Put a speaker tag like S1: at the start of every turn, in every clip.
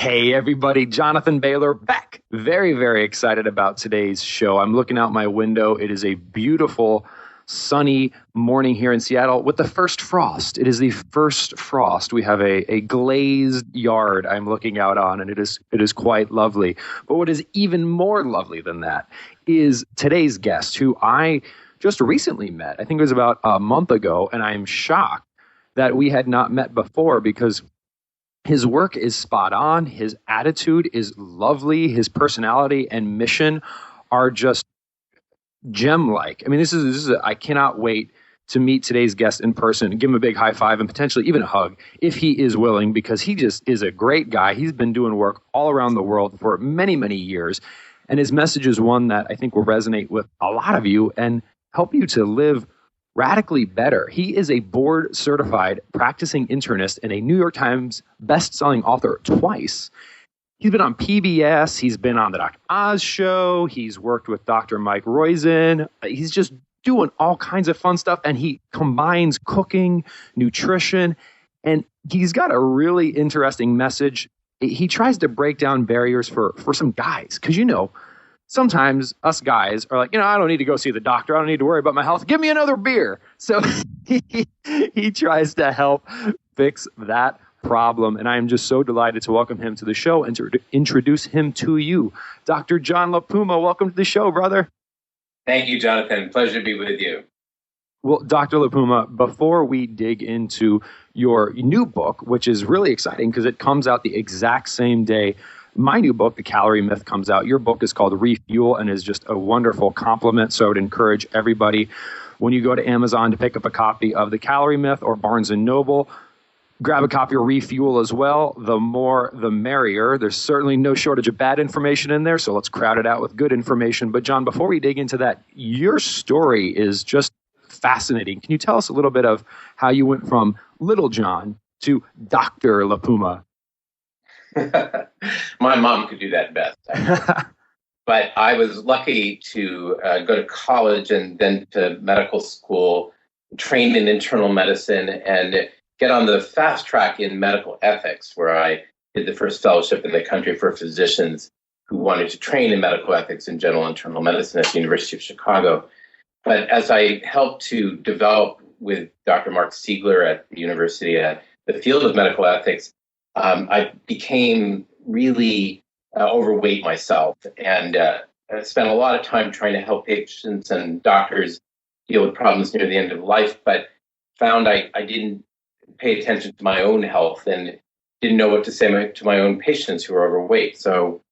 S1: Hey everybody, Jonathan Bailor back. Very, very excited about today's show. I'm looking out my window. It is a beautiful, sunny morning here in Seattle with the first frost. It is the first frost. We have a glazed yard I'm looking out on, and it is quite lovely. But what is even more lovely than that is today's guest, who I just recently met. I think it was about a month ago, and I'm shocked that we had not met before because his work is spot on. His attitude is lovely. His personality and mission are just gem-like. I mean, I cannot wait to meet today's guest in person, give him a big high five and potentially even a hug if he is willing, because he just is a great guy. He's been doing work all around the world for many, many years. And his message is one that I think will resonate with a lot of you and help you to live radically better. He is a board-certified practicing internist and a New York Times best-selling author twice. He's been on PBS. He's been on the Dr. Oz show. He's worked with Dr. Mike Roizen. He's just doing all kinds of fun stuff, and he combines cooking, nutrition, and he's got a really interesting message. He tries to break down barriers for some guys, because, sometimes us guys are like, I don't need to go see the doctor. I don't need to worry about my health. Give me another beer. So he tries to help fix that problem. And I am just so delighted to welcome him to the show and to introduce him to you. Dr. John Lapuma, welcome to the show, brother.
S2: Thank you, Jonathan. Pleasure to be with you.
S1: Well, Dr. Lapuma, before we dig into your new book, which is really exciting because it comes out the exact same day my new book, The Calorie Myth, comes out. Your book is called Refuel and is just a wonderful compliment. So I would encourage everybody, when you go to Amazon, to pick up a copy of The Calorie Myth, or Barnes & Noble, grab a copy of Refuel as well. The more, the merrier. There's certainly no shortage of bad information in there, so let's crowd it out with good information. But John, before we dig into that, your story is just fascinating. Can you tell us a little bit of how you went from Little John to Dr. Lapuma?
S2: My mom could do that best. But I was lucky to go to college and then to medical school, trained in internal medicine, and get on the fast track in medical ethics, where I did the first fellowship in the country for physicians who wanted to train in medical ethics and general internal medicine at the University of Chicago. But as I helped to develop with Dr. Mark Siegler at the university the field of medical ethics, I became really overweight myself, and I spent a lot of time trying to help patients and doctors deal with problems near the end of life, but found I didn't pay attention to my own health and didn't know what to say to my own patients who were overweight. So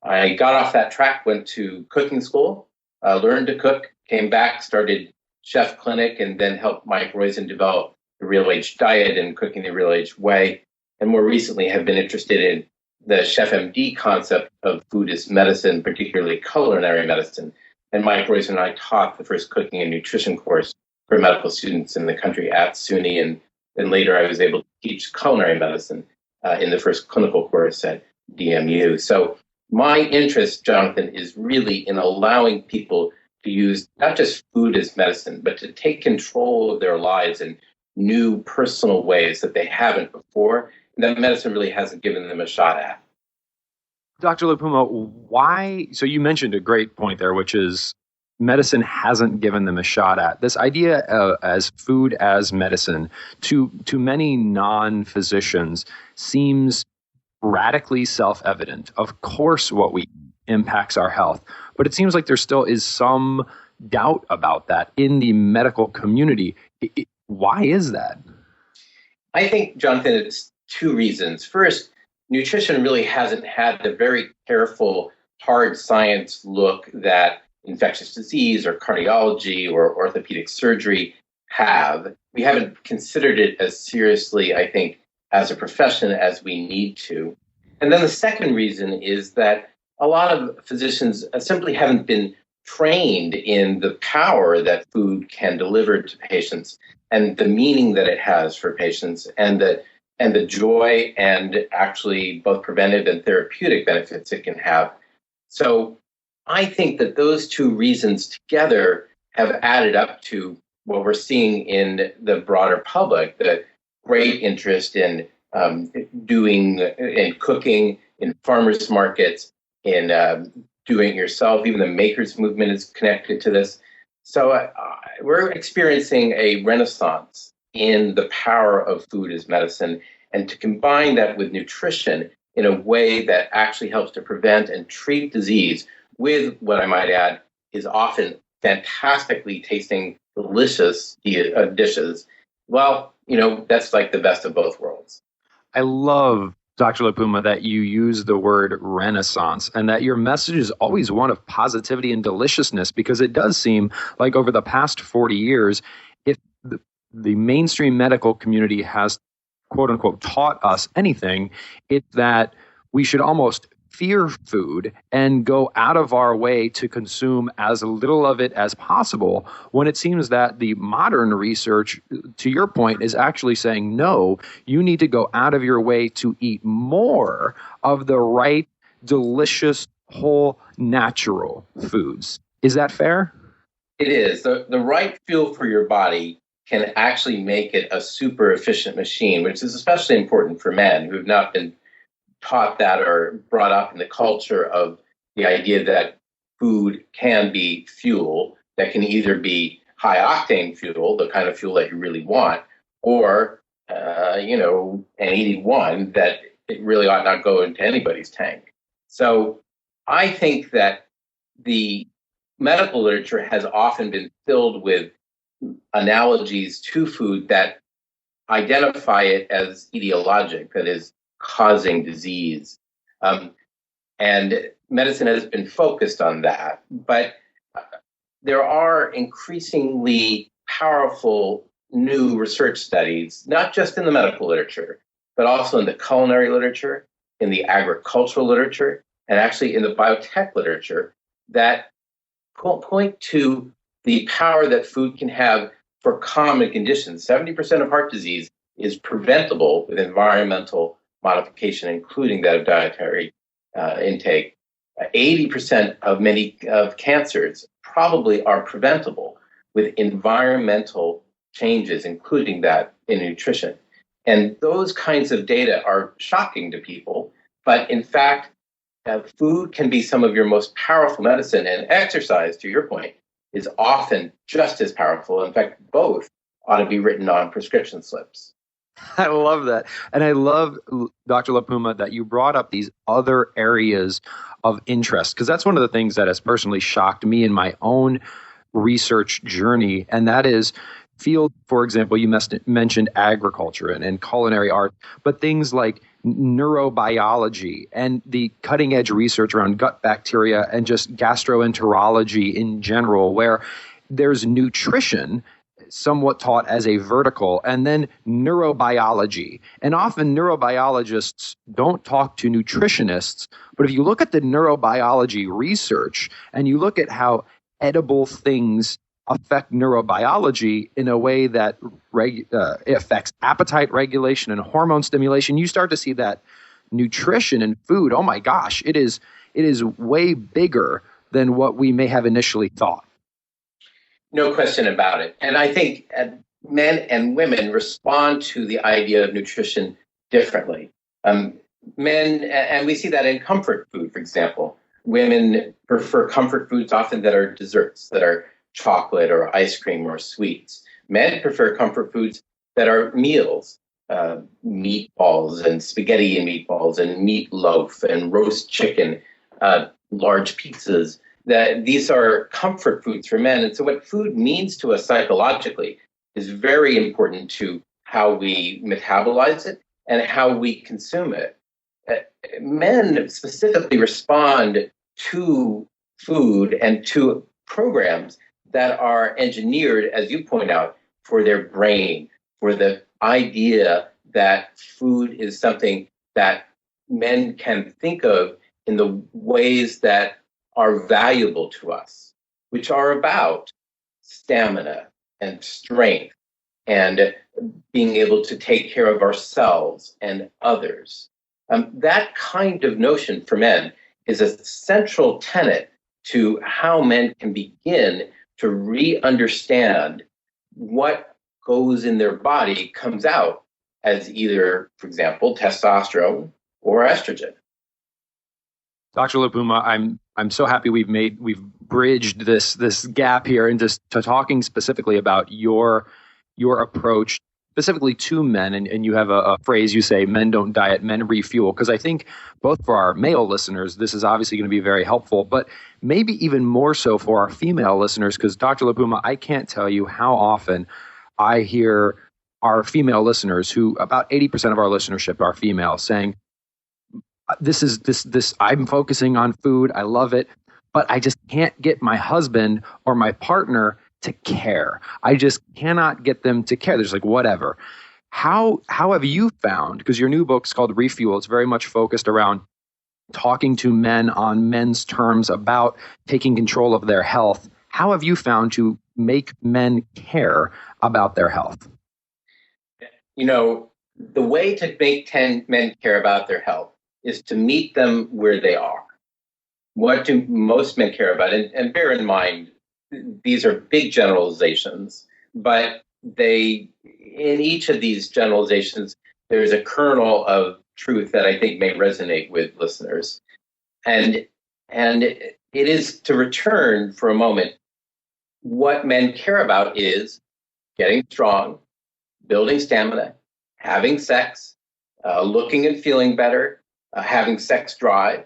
S2: I got off that track, went to cooking school, learned to cook, came back, started Chef Clinic, and then helped Mike Roizen develop the Real Age diet and cooking the Real Age way. And more recently have been interested in the Chef MD concept of food as medicine, particularly culinary medicine. And Mike Roizen and I taught the first cooking and nutrition course for medical students in the country at SUNY. And then later I was able to teach culinary medicine in the first clinical course at DMU. So my interest, Jonathan, is really in allowing people to use not just food as medicine, but to take control of their lives in new personal ways that they haven't before, and that medicine really hasn't given them a shot at.
S1: Dr. Lapuma, why? So you mentioned a great point there, which is medicine hasn't given them a shot at. This idea as food as medicine to many non-physicians seems radically self-evident. Of course, what we eat impacts our health, but it seems like there still is some doubt about that in the medical community. Why is that?
S2: I think, Jonathan, it's two reasons. First, nutrition really hasn't had the very careful, hard science look that infectious disease or cardiology or orthopedic surgery have. We haven't considered it as seriously, I think, as a profession as we need to. And then the second reason is that a lot of physicians simply haven't been trained in the power that food can deliver to patients and the meaning that it has for patients and the joy and actually both preventive and therapeutic benefits it can have. So I think that those two reasons together have added up to what we're seeing in the broader public, the great interest in cooking in farmers markets, in doing it yourself. Even the makers movement is connected to this. So we're experiencing a renaissance in the power of food as medicine, and to combine that with nutrition in a way that actually helps to prevent and treat disease with what I might add is often fantastically tasting, delicious dishes. Well, that's like the best of both worlds.
S1: I love, Dr. Lapuma, that you use the word renaissance and that your message is always one of positivity and deliciousness, because it does seem like over the past 40 years, if the mainstream medical community has, quote unquote, taught us anything, it's that we should almost fear food and go out of our way to consume as little of it as possible, when it seems that the modern research, to your point, is actually saying, no, you need to go out of your way to eat more of the right, delicious, whole, natural foods. Is that fair?
S2: It is. The right fuel for your body can actually make it a super efficient machine, which is especially important for men who have not been taught that or brought up in the culture of the idea that food can be fuel that can either be high octane fuel, the kind of fuel that you really want, or, an 81 that it really ought not go into anybody's tank. So I think that the medical literature has often been filled with analogies to food that identify it as etiologic, that is, causing disease. And medicine has been focused on that. But there are increasingly powerful new research studies, not just in the medical literature, but also in the culinary literature, in the agricultural literature, and actually in the biotech literature, that point to the power that food can have for common conditions. 70% of heart disease is preventable with environmental modification, including that of dietary intake. 80% of many of cancers probably are preventable with environmental changes, including that in nutrition. And those kinds of data are shocking to people, but in fact, food can be some of your most powerful medicine, and exercise, to your point, is often just as powerful. In fact, both ought to be written on prescription slips.
S1: I love that. And I love, Dr. Lapuma, that you brought up these other areas of interest, because that's one of the things that has personally shocked me in my own research journey. And that is field, for example, you mentioned agriculture and culinary art, but things like neurobiology and the cutting edge research around gut bacteria and just gastroenterology in general, where there's nutrition somewhat taught as a vertical, and then neurobiology. And often neurobiologists don't talk to nutritionists, but if you look at the neurobiology research and you look at how edible things affect neurobiology in a way that affects appetite regulation and hormone stimulation, you start to see that nutrition and food, oh my gosh, it is way bigger than what we may have initially thought.
S2: No question about it. And I think men and women respond to the idea of nutrition differently. Men, and we see that in comfort food, for example. Women prefer comfort foods often that are desserts, that are chocolate or ice cream or sweets. Men prefer comfort foods that are meals, meatballs and spaghetti and meatballs and meatloaf and roast chicken, large pizzas. That these are comfort foods for men. And so what food means to us psychologically is very important to how we metabolize it and how we consume it. Men specifically respond to food and to programs that are engineered, as you point out, for their brain, for the idea that food is something that men can think of in the ways that are valuable to us, which are about stamina and strength and being able to take care of ourselves and others. That kind of notion for men is a central tenet to how men can begin to re-understand what goes in their body comes out as either, for example, testosterone or estrogen.
S1: Dr. Lapuma, I'm so happy we've bridged this gap here into to talking specifically about your approach specifically to men, and you have a phrase you say, men don't diet, men refuel, because I think both for our male listeners this is obviously going to be very helpful, but maybe even more so for our female listeners, because Dr. Lapuma, I can't tell you how often I hear our female listeners, who about 80% of our listenership are female, saying, this I'm focusing on food, I love it, but I just can't get my husband or my partner to care. I just cannot get them to care. There's like, whatever. How have you found, because your new book's called Refuel, it's very much focused around talking to men on men's terms about taking control of their health. How have you found to make men care about their health?
S2: You know, the way to make 10 men care about their health is to meet them where they are. What do most men care about? And bear in mind, these are big generalizations, but in each of these generalizations, there's a kernel of truth that I think may resonate with listeners. And it is, to return for a moment, what men care about is getting strong, building stamina, having sex, looking and feeling better, having sex drive.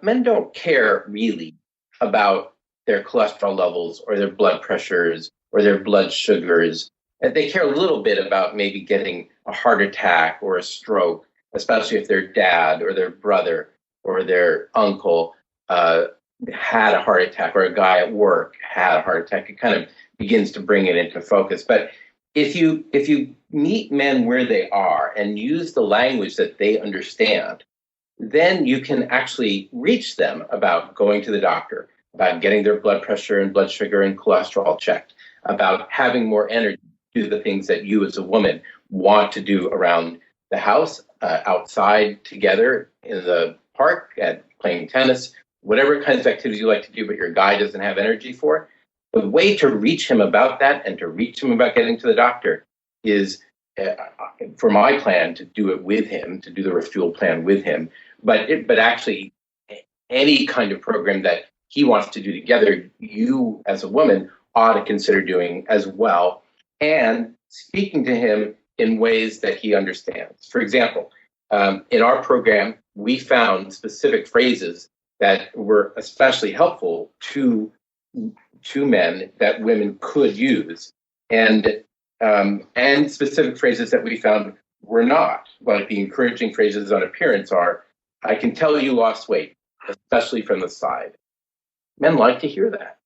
S2: Men don't care really about their cholesterol levels or their blood pressures or their blood sugars. And they care a little bit about maybe getting a heart attack or a stroke, especially if their dad or their brother or their uncle had a heart attack, or a guy at work had a heart attack. It kind of begins to bring it into focus. But if you meet men where they are and use the language that they understand, then you can actually reach them about going to the doctor, about getting their blood pressure and blood sugar and cholesterol checked, about having more energy to do the things that you as a woman want to do around the house, outside together in the park, at playing tennis, whatever kinds of activities you like to do, but your guy doesn't have energy for. The way to reach him about that and to reach him about getting to the doctor is, for my plan, to do it with him, to do the Refuel plan with him. But actually, any kind of program that he wants to do together, you as a woman ought to consider doing as well, and speaking to him in ways that he understands. For example, in our program, we found specific phrases that were especially helpful to men that women could use, and specific phrases that we found were not. Like the encouraging phrases on appearance are, "I can tell you lost weight, especially from the side." Men like to hear that.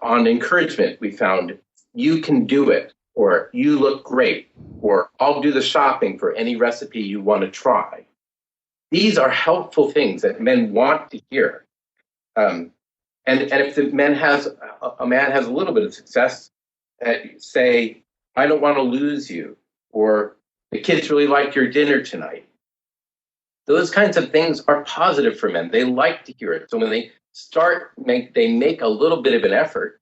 S2: On encouragement, we found, "You can do it," or "You look great," or "I'll do the shopping for any recipe you want to try." These are helpful things that men want to hear. And if a man has a little bit of success, say, "I don't want to lose you," or "The kids really like your dinner tonight." Those kinds of things are positive for men. They like to hear it. So when they they make a little bit of an effort,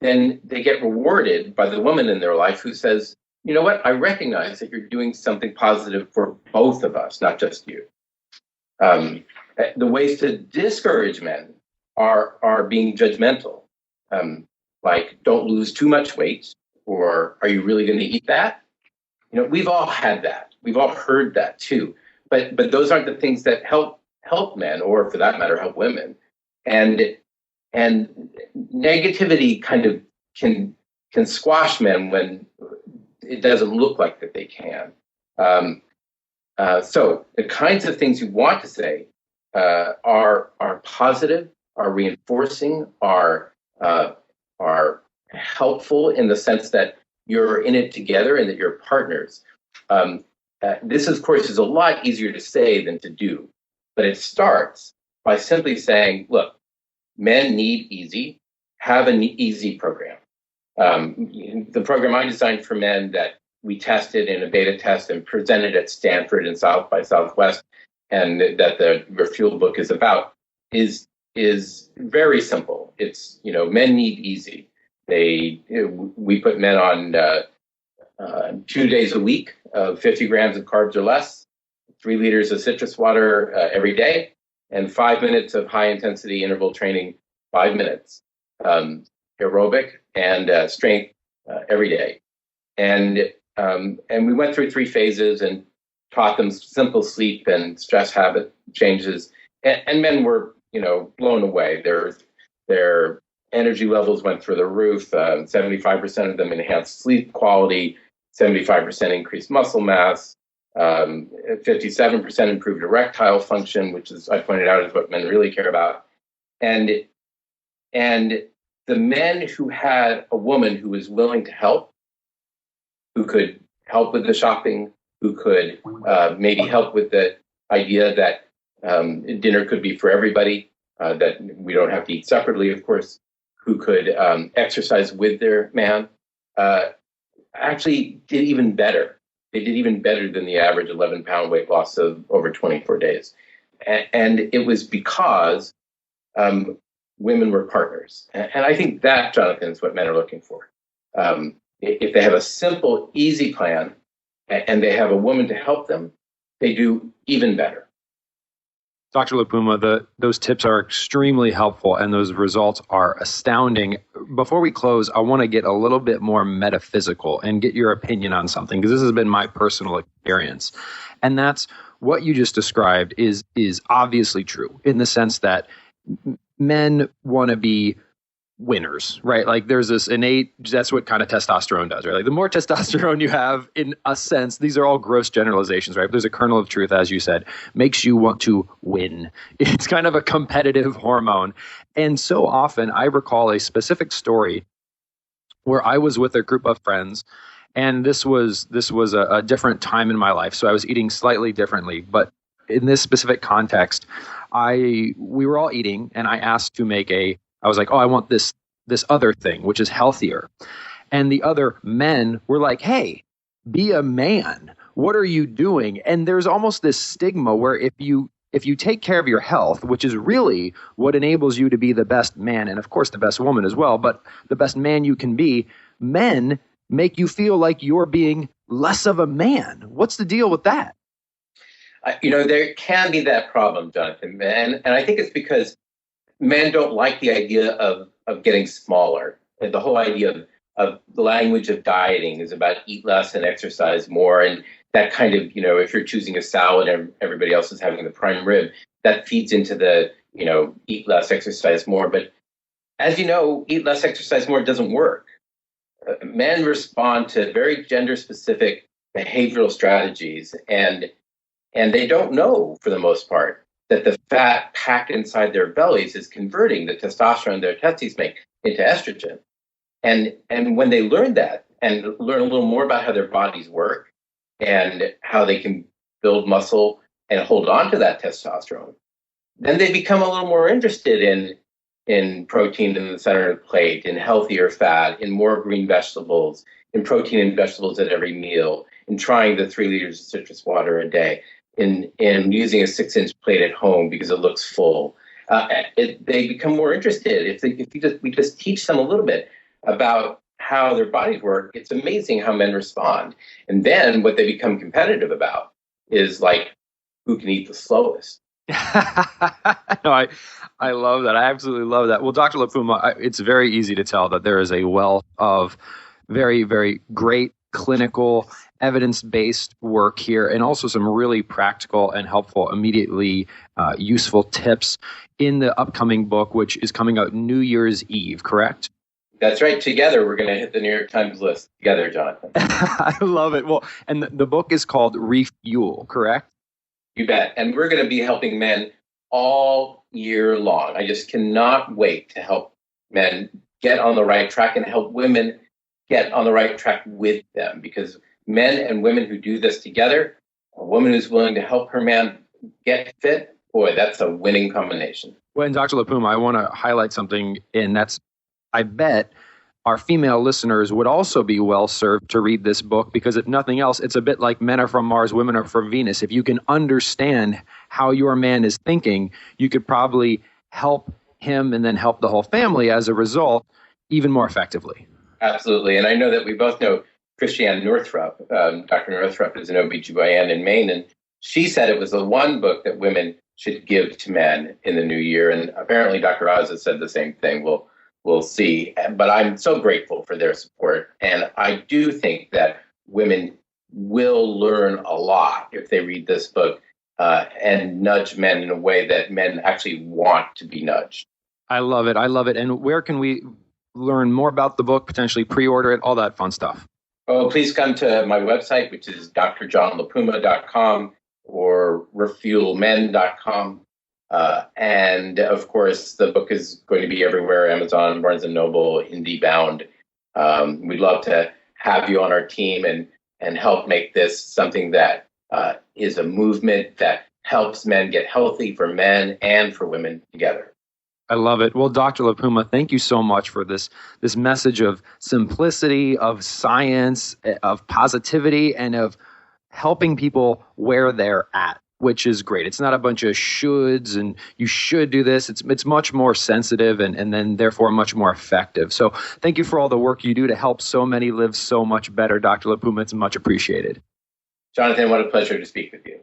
S2: then they get rewarded by the woman in their life who says, "You know what? I recognize that you're doing something positive for both of us, not just you." The ways to discourage men are being judgmental, like, "Don't lose too much weight," or "Are you really going to eat that?" You know, we've all had that. We've all heard that too. But those aren't the things that help men, or for that matter, help women. And negativity kind of can squash men when it doesn't look like that they can. So the kinds of things you want to say are positive, are reinforcing, are helpful in the sense that you're in it together and that you're partners. This, of course, is a lot easier to say than to do, but it starts by simply saying, "Look, men need easy. Have an easy program." The program I designed for men that we tested in a beta test and presented at Stanford and South by Southwest, and that the Refuel book is about, is very simple. It's, men need easy. We put men on 2 days a week of 50 grams of carbs or less, 3 liters of citrus water every day, and 5 minutes of high intensity interval training, 5 minutes, aerobic and strength every day. And we went through 3 phases and taught them simple sleep and stress habit changes. And men were, blown away. Their energy levels went through the roof. 75% of them enhanced sleep quality, 75% increased muscle mass, 57% improved erectile function, which is, I pointed out, is what men really care about. And the men who had a woman who was willing to help, who could help with the shopping, who could maybe help with the idea that dinner could be for everybody, that we don't have to eat separately, of course, who could exercise with their man, actually did even better. They did even better than the average 11-pound weight loss of over 24 days. And it was because women were partners. And I think that, Jonathan, is what men are looking for. If they have a simple, easy plan and they have a woman to help them, they do even better.
S1: Dr. Lapuma, those tips are extremely helpful and those results are astounding. Before we close, I want to get a little bit more metaphysical and get your opinion on something, because this has been my personal experience. And that's what you just described is obviously true in the sense that men want to be winners, right? Like there's this innate, that's what kind of testosterone does, right? Like the more testosterone you have, in a sense, these are all gross generalizations, right? But there's a kernel of truth, as you said, makes you want to win. It's kind of a competitive hormone. And so often I recall a specific story where I was with a group of friends, and this was a different time in my life. So I was eating slightly differently, but in this specific context, we were all eating, and I asked to make I was like, oh, I want this other thing, which is healthier. And the other men were like, hey, be a man. What are you doing? And there's almost this stigma where if you take care of your health, which is really what enables you to be the best man, and of course the best woman as well, but the best man you can be, men make you feel like you're being less of a man. What's the deal with that?
S2: There can be that problem, Jonathan, and I think it's because men don't like the idea of getting smaller. The whole idea of the language of dieting is about eat less and exercise more. And that kind of, if you're choosing a salad and everybody else is having the prime rib, that feeds into the, eat less, exercise more. But as you know, eat less, exercise more doesn't work. Men respond to very gender-specific behavioral strategies, and they don't know, for the most part, that the fat packed inside their bellies is converting the testosterone their testes make into estrogen. And when they learn that and learn a little more about how their bodies work and how they can build muscle and hold on to that testosterone, then they become a little more interested in protein in the center of the plate, in healthier fat, in more green vegetables, in protein and vegetables at every meal, in trying the 3 liters of citrus water a day, in using a 6-inch plate at home because it looks full. They become more interested. If we just teach them a little bit about how their bodies work, it's amazing how men respond. And then what they become competitive about is like, who can eat the slowest?
S1: No, I love that. I absolutely love that. Well, Dr. Lapuma, it's very easy to tell that there is a wealth of very, very great clinical evidence-based work here, and also some really practical and helpful, immediately useful tips in the upcoming book, which is coming out New Year's Eve, correct?
S2: That's right. Together, we're going to hit the New York Times list together, Jonathan.
S1: I love it. Well, and the book is called Refuel, correct?
S2: You bet. And we're going to be helping men all year long. I just cannot wait to help men get on the right track and help women get on the right track with them, because men and women who do this together, a woman who's willing to help her man get fit, boy, that's a winning combination.
S1: Well, and Dr. Lapuma, I want to highlight something, and that's, I bet our female listeners would also be well served to read this book, because if nothing else, it's a bit like men are from Mars, women are from Venus. If you can understand how your man is thinking, you could probably help him and then help the whole family as a result even more effectively.
S2: Absolutely. And I know that we both know Christiane Northrup. Dr. Northrup is an OBGYN in Maine, and she said it was the one book that women should give to men in the new year. And apparently Dr. Oz has said the same thing. We'll see. But I'm so grateful for their support. And I do think that women will learn a lot if they read this book and nudge men in a way that men actually want to be nudged.
S1: I love it. I love it. And where can we learn more about the book, potentially pre-order it, all that fun stuff?
S2: Oh, please come to my website, which is drjohnlapuma.com or refuelmen.com. And of course, the book is going to be everywhere: Amazon, Barnes & Noble, IndieBound. We'd love to have you on our team and help make this something that is a movement that helps men get healthy, for men and for women together.
S1: I love it. Well, Dr. Lapuma, thank you so much for this message of simplicity, of science, of positivity, and of helping people where they're at, which is great. It's not a bunch of shoulds and you should do this. It's much more sensitive and then therefore much more effective. So thank you for all the work you do to help so many live so much better, Dr. Lapuma. It's much appreciated.
S2: Jonathan, what a pleasure to speak with you.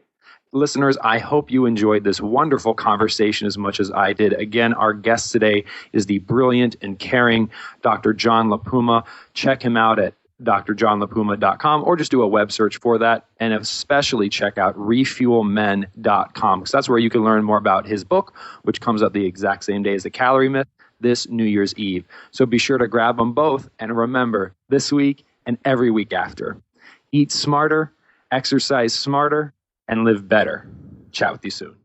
S1: Listeners, I hope you enjoyed this wonderful conversation as much as I did. Again, our guest today is the brilliant and caring Dr. John Lapuma. Check him out at drjohnlapuma.com or just do a web search for that. And especially check out refuelmen.com because that's where you can learn more about his book, which comes out the exact same day as The Calorie Myth, this New Year's Eve. So be sure to grab them both. And remember, this week and every week after, eat smarter, exercise smarter, and live better. Chat with you soon.